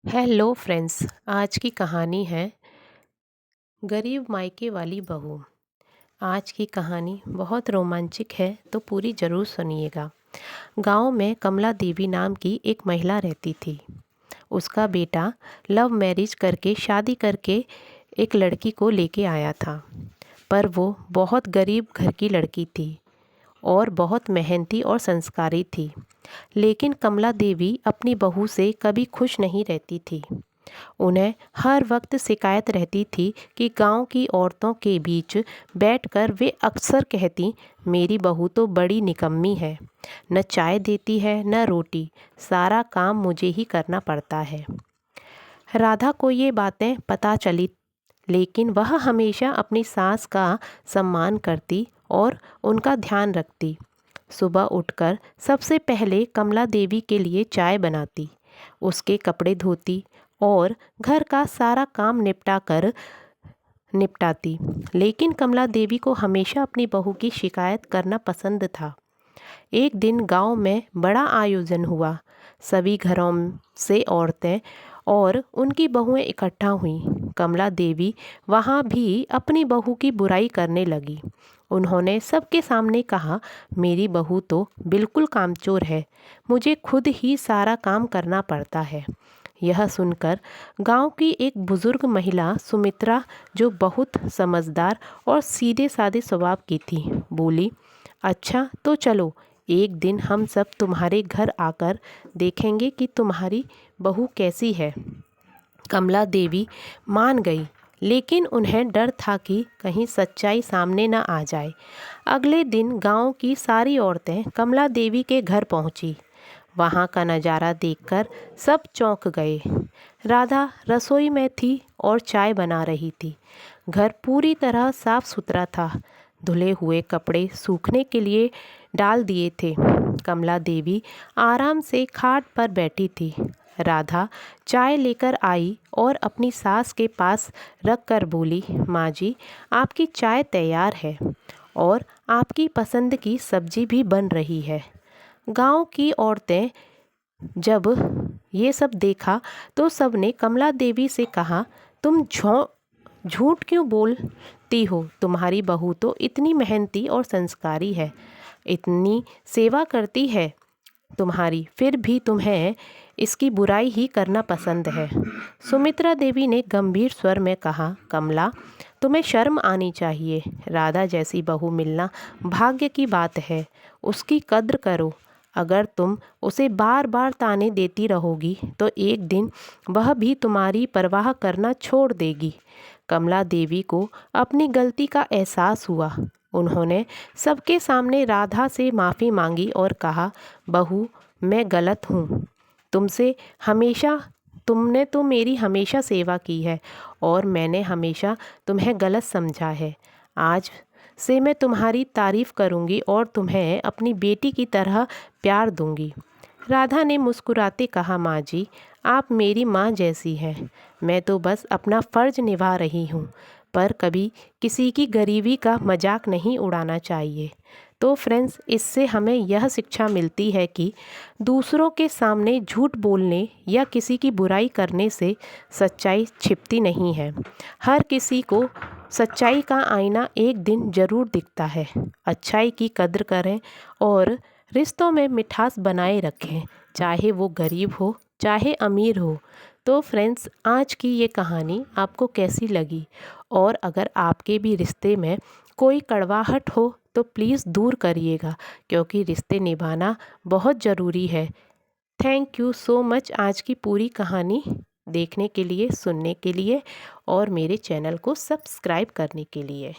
Hello friends. आज की कहानी है गरीब मायके वाली बहू। आज की कहानी बहुत रोमांचक है, तो पूरी ज़रूर सुनिएगा। गांव में कमला देवी नाम की एक महिला रहती थी। उसका बेटा लव मैरिज करके शादी करके एक लड़की को लेके आया था, पर वो बहुत गरीब घर की लड़की थी और बहुत मेहनती और संस्कारी थी। लेकिन कमला देवी अपनी बहू से कभी खुश नहीं रहती थी। उन्हें हर वक्त शिकायत रहती थी कि गांव की औरतों के बीच बैठकर वे अक्सर कहती, मेरी बहू तो बड़ी निकम्मी है, न चाय देती है न रोटी, सारा काम मुझे ही करना पड़ता है। राधा को ये बातें पता चली, लेकिन वह हमेशा अपनी सास का सम्मान करती और उनका ध्यान रखती। सुबह उठकर सबसे पहले कमला देवी के लिए चाय बनाती, उसके कपड़े धोती और घर का सारा काम निपटाती। लेकिन कमला देवी को हमेशा अपनी बहू की शिकायत करना पसंद था। एक दिन गांव में बड़ा आयोजन हुआ। सभी घरों से औरतें और उनकी बहुएं इकट्ठा हुईं। कमला देवी वहां भी अपनी बहू की बुराई करने लगी। उन्होंने सबके सामने कहा, मेरी बहू तो बिल्कुल कामचोर है, मुझे खुद ही सारा काम करना पड़ता है। यह सुनकर गांव की एक बुजुर्ग महिला सुमित्रा, जो बहुत समझदार और सीधे साधे स्वभाव की थी, बोली, अच्छा तो चलो, एक दिन हम सब तुम्हारे घर आकर देखेंगे कि तुम्हारी बहू कैसी है। कमला देवी मान गई, लेकिन उन्हें डर था कि कहीं सच्चाई सामने न आ जाए। अगले दिन गांव की सारी औरतें कमला देवी के घर पहुंची। वहां का नज़ारा देखकर सब चौंक गए। राधा रसोई में थी और चाय बना रही थी। घर पूरी तरह साफ सुथरा था। धुले हुए कपड़े सूखने के लिए डाल दिए थे। कमला देवी आराम से खाट पर बैठी थी। राधा चाय लेकर आई और अपनी सास के पास रख कर बोली, माँ जी, आपकी चाय तैयार है और आपकी पसंद की सब्जी भी बन रही है। गांव की औरतें जब ये सब देखा तो सबने कमला देवी से कहा, तुम झूठ क्यों बोलती हो? तुम्हारी बहू तो इतनी मेहनती और संस्कारी है, इतनी सेवा करती है तुम्हारी, फिर भी तुम्हें इसकी बुराई ही करना पसंद है। सुमित्रा देवी ने गंभीर स्वर में कहा, कमला, तुम्हें शर्म आनी चाहिए। राधा जैसी बहू मिलना भाग्य की बात है, उसकी कद्र करो। अगर तुम उसे बार बार ताने देती रहोगी तो एक दिन वह भी तुम्हारी परवाह करना छोड़ देगी। कमला देवी को अपनी गलती का एहसास हुआ। उन्होंने सबके सामने राधा से माफ़ी मांगी और कहा, बहू, मैं गलत हूँ। तुमने तो मेरी हमेशा सेवा की है और मैंने हमेशा तुम्हें गलत समझा है। आज से मैं तुम्हारी तारीफ़ करूँगी और तुम्हें अपनी बेटी की तरह प्यार दूँगी। राधा ने मुस्कुराते कहा, माँ जी, आप मेरी माँ जैसी हैं। मैं तो बस अपना फ़र्ज निभा रही हूँ, पर कभी किसी की गरीबी का मजाक नहीं उड़ाना चाहिए। तो फ्रेंड्स, इससे हमें यह शिक्षा मिलती है कि दूसरों के सामने झूठ बोलने या किसी की बुराई करने से सच्चाई छिपती नहीं है। हर किसी को सच्चाई का आईना एक दिन ज़रूर दिखता है। अच्छाई की कद्र करें और रिश्तों में मिठास बनाए रखें, चाहे वो गरीब हो चाहे अमीर हो। तो फ्रेंड्स, आज की ये कहानी आपको कैसी लगी? और अगर आपके भी रिश्ते में कोई कड़वाहट हो तो प्लीज़ दूर करिएगा, क्योंकि रिश्ते निभाना बहुत ज़रूरी है। थैंक यू सो मच आज की पूरी कहानी देखने के लिए, सुनने के लिए और मेरे चैनल को सब्सक्राइब करने के लिए।